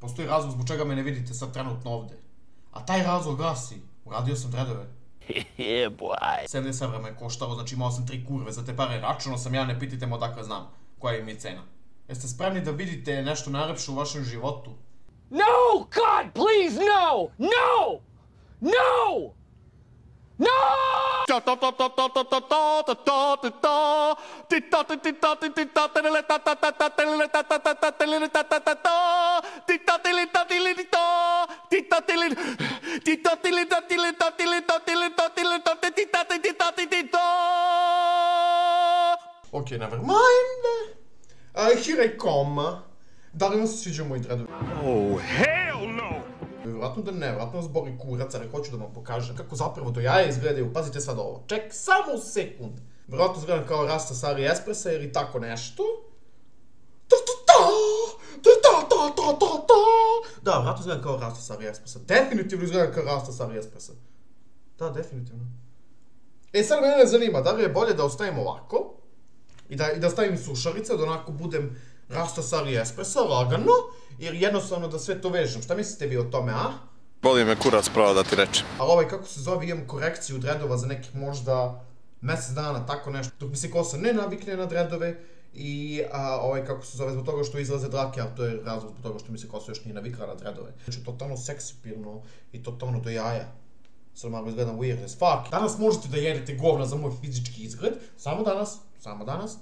Postoji razlog zbog čega me ne vidite sad trenutno ovde. A taj razlog glasi, uradio sam dredove. Yeah, boy. 70 evra me koštalo, znači imao sam 3 kurve za te pare, računao sam ja, ne pitajte me odakle znam koja im je cena. Jeste spremni da vidite nešto najlepše u vašem životu? No! God, please, no! No! No! No! Ok, never mind. Here I come. Da li vam se sviđaju moji dredovi? Oh, hell no! Vjerojatno da ne, vjerojatno vas boli kurac, ali hoću da vam pokažem kako zapravo do jaja izgledaju. Pazite sad ovo. Ček, samo sekund. Vjerojatno izgledam kao Rasta sa AliExpressa ili tako nešto. Da, vjerojatno izgledam kao Rasta sa AliExpressa. Definitivno izgledam kao Rasta sa AliExpressa. Da, definitivno. E, sad mene zanima, da li je bolje da ostavim ovako i da stavim sušarice, da onako budem Rasta sa AliExpressa, lagano, jer jednostavno da sve to vežem. Šta mislite vi o tome, a? Boli me kurac, pravo da ti rečem. Ali kako se zove, imam korekciju dredova za nekih možda mesec dana, tako nešto. Dok mi se kosa ne navikne na dredove i kako se zove, zbog toga što izlaze dlake, ali to je razlog zbog toga što mi se kosa još nije navikla na dredove. Znači, totalno seksipilno i totalno do jaja. Sad malo izgledam weird as fuck. Danas možete da jedete govna za moj fizički izgled, samo danas.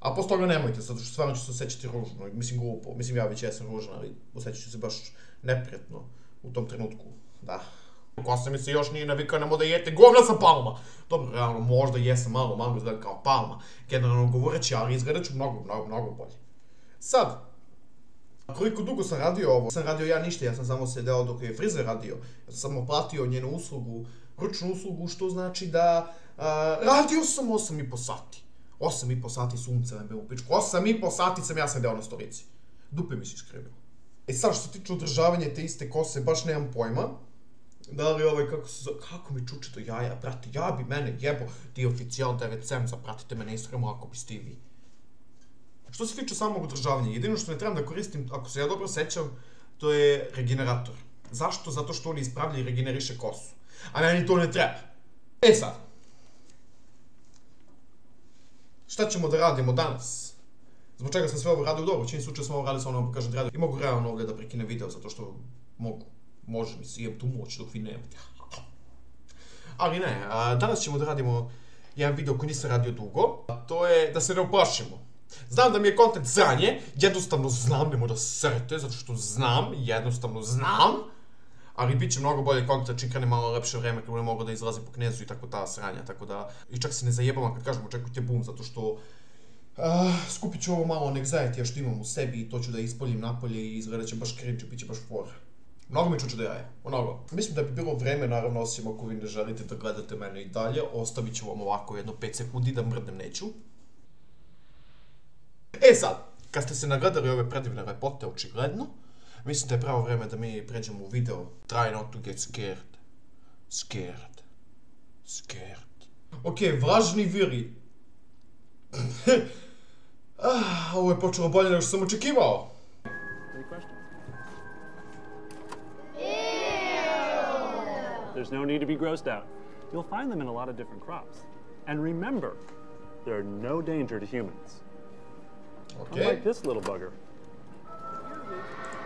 A posle toga nemojte, zato što stvarno ću se osjećati ružno, mislim glupo, mislim ja već jesam ružan, ali osjećat ću se baš neprijatno u tom trenutku, da. Kosa mi se još nije navikao na da jete govna sa palma. Dobro, realno, možda jesam malo izgleda kao palma, generalno govoreći, ali izgledat ću mnogo bolje. Sad, koliko dugo sam radio ovo? Sam radio ja ništa, ja sam samo sedeo dok je frizer radio. Ja sam samo platio njenu uslugu, ručnu uslugu, što znači da radio sam 8,5 sati. 8,5 sati sunce me u pičku. 8,5 sati sam ja sedeo na stolici. Dupe mi se iskrivilo. E sad, što se tiče održavanja te iste kose, baš nemam pojma. Da li kako mi čuče do jaja, brate, ja bi mene jebo, ti oficijal 9 zapratite me na Instagramu ako biste i vi. Što se tiče samog održavanja, jedino što ne trebam da koristim, ako se ja dobro sećam, to je regenerator. Zašto? Zato što on ispravlja i regeneriše kosu. A meni to ne treba. E sad. Šta ćemo da radimo danas? Zbog čega sam sve ovo radio dobro, čini slučaj sam ovo radio samo da vam pokažem dredo. I mogu realno ovdje da prekinem video, zato što mogu. Može mi se, imam tu moć dok vi nemate. Ali ne, danas ćemo da radimo jedan video koji nisam radio dugo. To je da se ne uplašimo. Znam da mi je kontent sranje, jednostavno znam, nemoj da srete, zato što znam, jednostavno znam. Ali bit će mnogo bolje kontent čim krene malo lepše vreme, kad ne mogu da izlazi po Knezu i tako ta sranja, tako da... I čak se ne zajebavam kad kažem očekujte bum, zato što... Skupit ću ovo malo anxiety-a što imam u sebi i to ću da ispoljim napolje i izgledat će baš cringe, bit će baš for. Mnogo mi čuče da jaje, mnogo. Mislim da bi bilo vreme, naravno, osim ako vi ne želite da gledate mene i dalje, ostavit ću vam ovako jedno 5 sekundi da mrdnem neću. E sad, kad ste se nagledali ove predivne lepote, očigledno, mislim da je pravo vreme da mi pređemo u video Try not to get scared. Scared. Okej, vlažni viri. Ovo je počelo bolje nego što sam očekivao. There's no need to be grossed out. You'll find them in a lot of different crops. And remember, they're no danger to humans. Unlike this little bugger.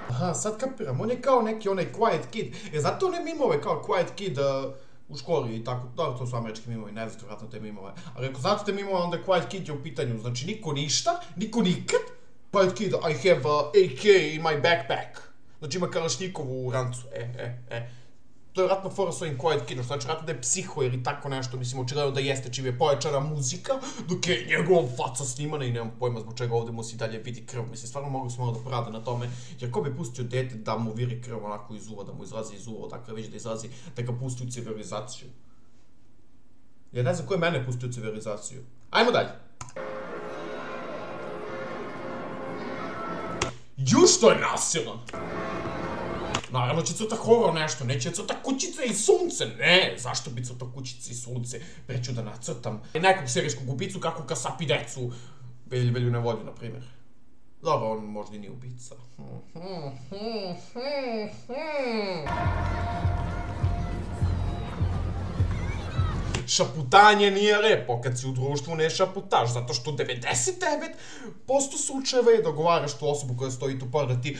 Aha, sad kapiram, on je kao neki onaj quiet kid. Zato one mimove kao quiet kid u školi i tako, da, to su američki mimovi, ne znate vratno te mimove. Ali ako znate te mimove, onda quiet kid je u pitanju, znači niko ništa, niko nikad. Quiet kid, I have AK in my backpack. Znači ima kalašnjikovu u rancu, To je vratno fora s ovim quiet kidom, znači vratno da je psiho ili tako nešto, mislim, očigledno da jeste čim je pojačana muzika, dok je njegova faca snimana i nemam pojma zbog čega ovdje mu se i dalje vidi krv, mislim, stvarno mogu se malo da porade na tome, jer ko bi pustio dete da mu viri krv onako iz uva, da mu izlazi iz uva, dakle već da izlazi, da ga pusti u civilizaciju. Ja ne znam ko je mene pustio u civilizaciju. Ajmo dalje. Ju što je nasilan! Naravno će crta horor nešto, neće crta kućice i sunce, ne, zašto bi crta kućice i sunce, preću da nacrtam nekog serijskog ubicu kako kasapi decu, velju na volju, na primjer. Dobro, on možda i nije ubica. Šaputanje nije lepo kad si u društvu ne šaputaš, zato što 99% slučajeva je dogovaraš tu osobu koja stoji tu pored da ti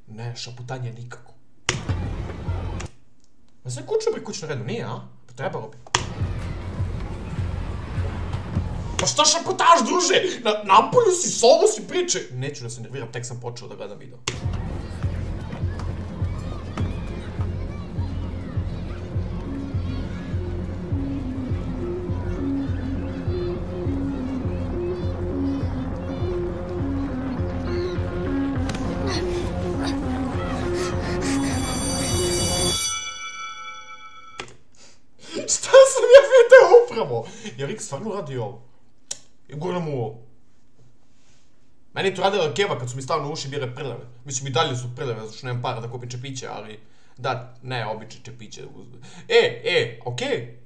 ne, šaputanje nikako. Ma sve kuće pri kućnom redu, nije, a? Pa trebalo bi. Pa šta šaputaš, druže? Napolju si, solo si priče. Neću da se nerviram, tek sam počeo da gledam video. Šta sam ja video upravo? Ja Rik stvarno radi ovo. I gurnam u ovo. Meni je to radila Keva kad su mi stavno u uši bile prljave. Mislim i dalje su prljave, zato što nemam para da kupim čepiće, ali... Da, ne, obične čepiće. Okej.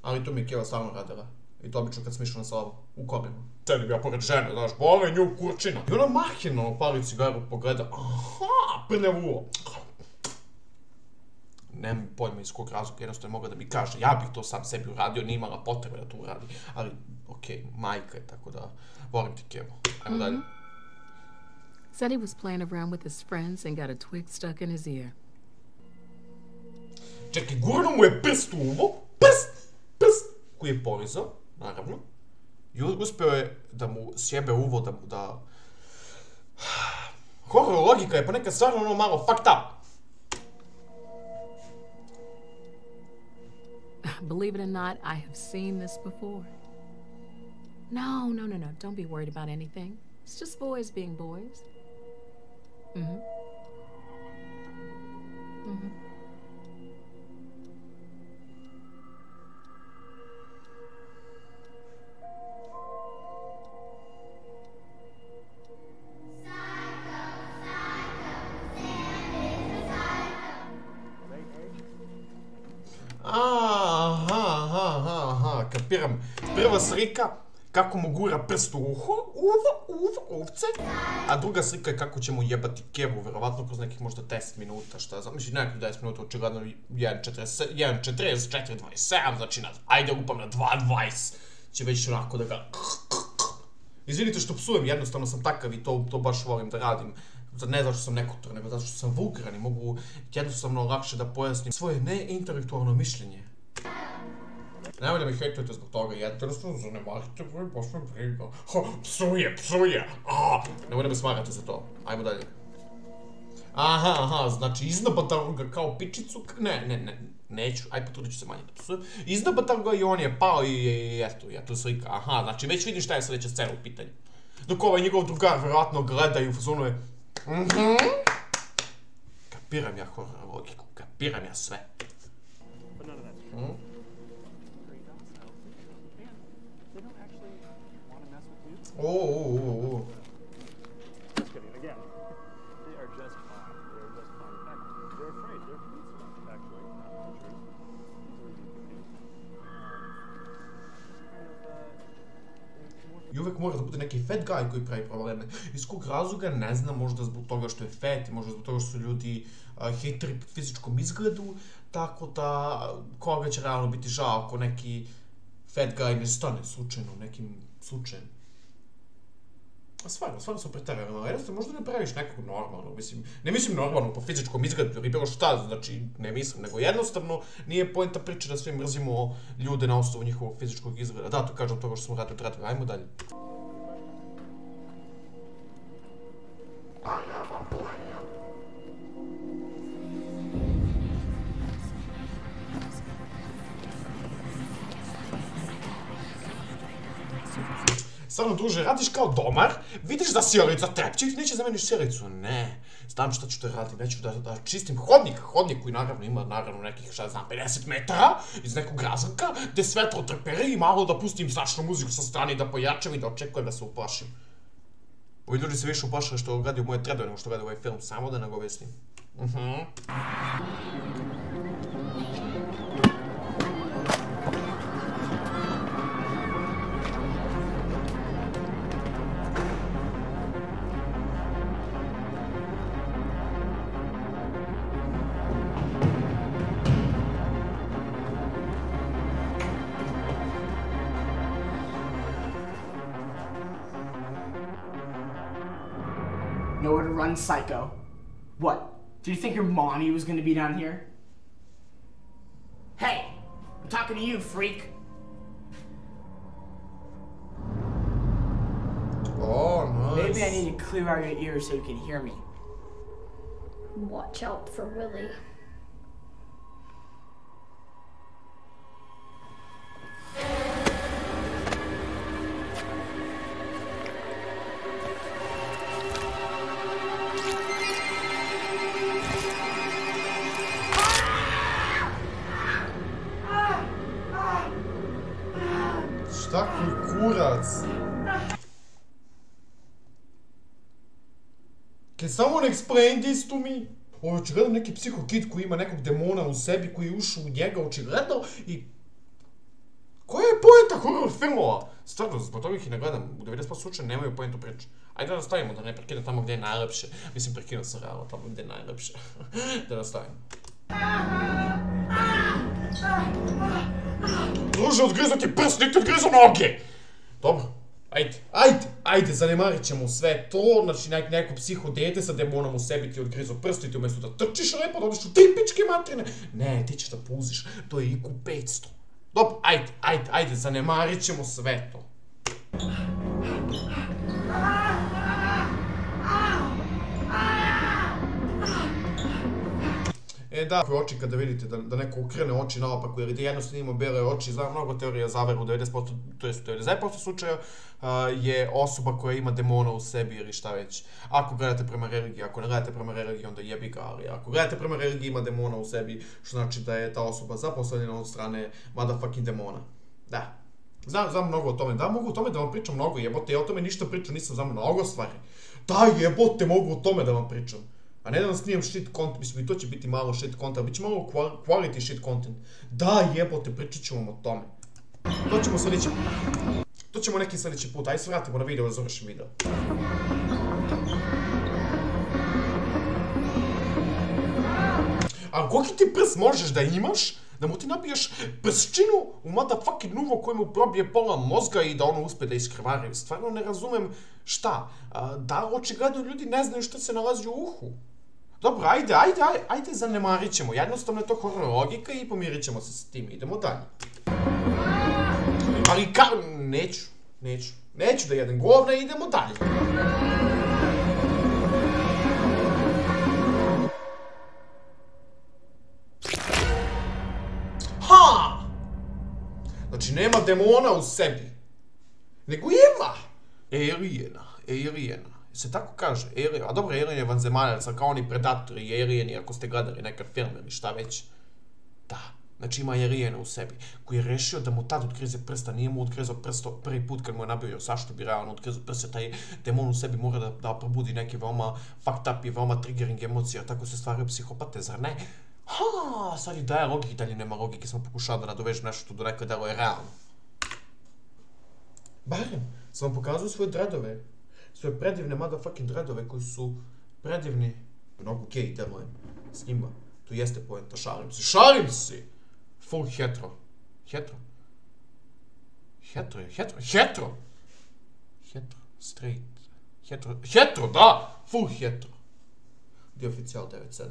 Ali to mi je Keva stavno radila. I to obično kad sam išao na Savu, u Korinu. Sedim ja pored žene, znaš, bole nju kurčina. I ona mahina pali cigaru, pogleda. Aha, prljav u ovo. Nemam pojma iz kog razloga, jednostavno je mogla da mi kaže. Ja bih to sam sebi uradio, nije imala potrebe da to uradi. Ali, okej, majka je, tako da volim ti Kevo. Ajmo dalje. Said he was playing around with his friends and got a twig stuck in his ear. Čekaj, gurno mu je prst u uvo, prst, koji je polizao, naravno. I uspeo je da mu sjebe uvo, da... Horror logika je ponekad stvarno ono malo fucked up. Believe it or not, I have seen this before. No. Don't be worried about anything. It's just boys being boys. Kapiram. Prva slika, kako mu gura prst u uho, ovce, a druga slika je kako će mu jebati Kevu, verovatno kroz nekih možda 10 minuta, šta znam, mislim nekih 10 minuta, očigledno 1.44, znači ajde upam na 2.20, će već onako da ga... Izvinite što psujem, jednostavno sam takav i to baš volim da radim. Ne zato što sam nekulturan, nego zato što sam vulgaran i mogu jednostavno lakše da pojasnim svoje neintelektualno mišljenje. Nemoj da mi hejtujete zbog toga, jednostavno zanemarite broj, baš me briga. Psuje! Nemoj da me smarate za to. Ajmo dalje. Aha, znači iznabatao ga kao pičicu, neću, aj potrudit ću se manje da psujem. Iznabatao ga i on je pao i eto slika, aha, znači već vidim šta je sledeća scena u pitanju. Dok ovaj njegov drugar verovatno gleda i u fazonu je... Kapiram ja horror logiku, kapiram ja sve. Just kidding, again. They are just fine. They are just fine. In fact, they're afraid. They're police, actually, not poachers. I uvek mora da bude neki fat guy koji pravi probleme. Iz kog razloga, ne znam, možda zbog toga što je fat i možda zbog toga što su ljudi hejteri po fizičkom izgledu, tako da koga će realno biti žao ako neki fat guy ne stane slučajno, nekim slučajem. Stvarno sam preterano, jednostavno možda ne praviš nekog normalno, ne mislim normalno po fizičkom izgledu ili bilo šta, znači ne mislim, nego jednostavno nije poenta priče da svi mrzimo ljude na osnovu njihovog fizičkog izgleda. Da, to kažem toga što smo radio tretili, ajmo dalje. Stvarno, druže, radiš kao domar, vidiš da sjelica trepće i ti neće zameniš sjelicu. Ne, znam šta ću da radim, neću da čistim hodnik koji naravno ima nekih, šta znam, 50 metara iz nekog razlika, gde svetlo trperi i malo da pustim strašnu muziku sa strane i da pojačam i da očekujem da se uplašim. Ovi ljudi se više uplašali što gledaju moje tredove nego što gledaju ovaj film, samo da nagovestim. Nowhere to run, psycho. What? Did you think your mommy was gonna be down here? Hey! I'm talking to you, freak! Oh, nice. Maybe I need to clear out your ears so you can hear me. Watch out for Willie. Šta kurac? Can someone explain this to me? Ovo je očigledno neki psihokid koji ima nekog demona u sebi, koji je ušao u njega očigledno i... Koja je poenta horror filmova? Stvarno, zbog toga ih i ne gledam. U 90% slučaja nemaju poentu priče. Ajde da nastavimo, da ne prekidam tamo gdje je najlepše. Mislim, prekinuo sam realno tamo gdje je najlepše. Da nastavimo. Druže, odgrizo ti prst, nik ti odgrizo noge! Dobro. Ajde, zanemarit ćemo sve to, znači neko psiho dete sa demonom u sebi ti odgrizo prst i ti umjesto da trčiš lepo, da odiš u tipičke materine. Ne, ti ćeš da puziš, to je IQ 500. Dobro, ajde, zanemarit ćemo sve to. Da, oči kada vidite da neko ukrene oči naopako, jer jednostavno ima bele oči, znam mnogo teorija zavere u 90%, to jest u 90% slučaja je osoba koja ima demona u sebi ili šta već. Ako gledate prema religiji, ako ne gledate prema religiji, onda jebi ga, ali ako gledate prema religiji ima demona u sebi, što znači da je ta osoba zaposlenjena od strane motherfucking demona. Da. Znam mnogo o tome, da, mogu o tome da vam pričam mnogo, jebote, ja o tome ništa pričam, nisam znam mnogo stvari. Da, jebote, mogu o tome da vam pričam. A ne da vam snijem shit content, mislim i to će biti malo shit content, ali bit će malo quality shit content. Da, jebote, pričat ću vam o tome. To ćemo sljedeći put. To ćemo neki sljedeći put, ajde se vratimo na video da završim video. A koliki ti prst možeš da imaš, da mu ti nabiješ prščinu u motherfucking uvo koji mu probije pola mozga i da ono uspe da iskrvari. Stvarno ne razumem šta. Da, očigledno ljudi ne znaju šta se nalazi u uhu. Dobro, ajde, zanemarit ćemo. Jednostavno je to horror logika i pomirit ćemo se s tim. Idemo dalje. Ali neću da jedem govna i idemo dalje. Znači, nema demona u sebi. Nego ima Aliena. Se tako kaže, Alien. A dobro, Alien je vanzemaljac, kao oni Predatori i Alieni, ako ste gledali nekad film ili šta već. Da, znači ima Aliena u sebi, koji je rešio da mu tad otkrize prsta, nije mu otkrizao prsto prvi put kad mu je nabio, jer zašto bi realno otkrizao prste, taj demon u sebi mora da probudi neke veoma fucked up i veoma triggering emocije, tako se stvaraju psihopate, zar ne? Sad i daje logike, dalje nema logike, samo pokušao da nadovežem nešto što do nekoj delo je realno. Barem, sam vam pokazao svoje dreadove. Svoje predivne motherfucking dreadove koji su predivni. Mnogo gej delujem s njima. Tu jeste poenta, šalim se! Full hetero. Straight. Hetero, da! Full hetero. Dio oficijal 9.7.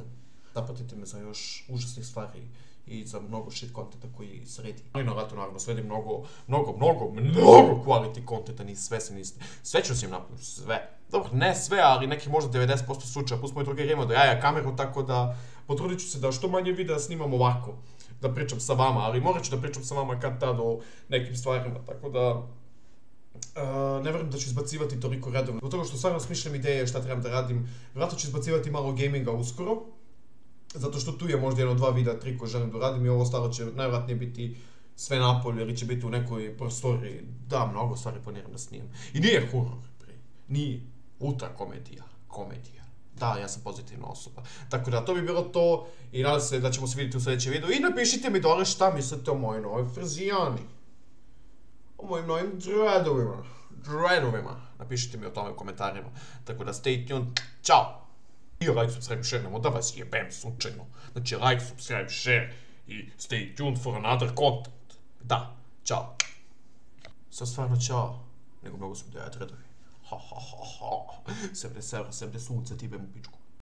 Zapratite me za još užasnih stvari i za mnogo shit contenta koji sredi. Ali naravno sledi mnogo quality contenta, ni sve se niste. Sve ću si im napraviti, sve. Dobro, ne sve, ali neki možda 90% slučaja. Plus moj drugi ima da jaja kameru, tako da potrudit ću se da što manje videa snimam ovako. Da pričam sa vama, ali morat ću da pričam sa vama kad tad o nekim stvarima, tako da... ne vjerujem da ću izbacivati toliko redovno. Zbog toga što stvarno smišljam ideje šta trebam da radim. Vjerojatno ću izbacivati malo gaminga uskoro. Zato što tu je možda 1-2 videa, 3 koje želim da radim i ovo ostalo će najvjerojatnije biti sve napolje ili će biti u nekoj prostoriji. Da, mnogo stvari planiram da snijem. I nije horror, nije ultra komedija. Da, ja sam pozitivna osoba. Tako da, to bi bilo to i nadam se da ćemo se vidjeti u sljedećem videu. I napišite mi dole šta mislite o mojoj novoj frizijani. O mojim novim dreadovima. Napišite mi o tome u komentarima. Tako da, stay tuned. Ćao! I like, subscribe, share, nemo da vas jebem slučajno. Znači, like, subscribe, share i stay tuned for another content. Da, ćao. Sad stvarno ćao. Nego mnogo sam da ja dreadovi. Ha, ha, ha, ha. 70 evra, 70 sunca, ti bem u pičku.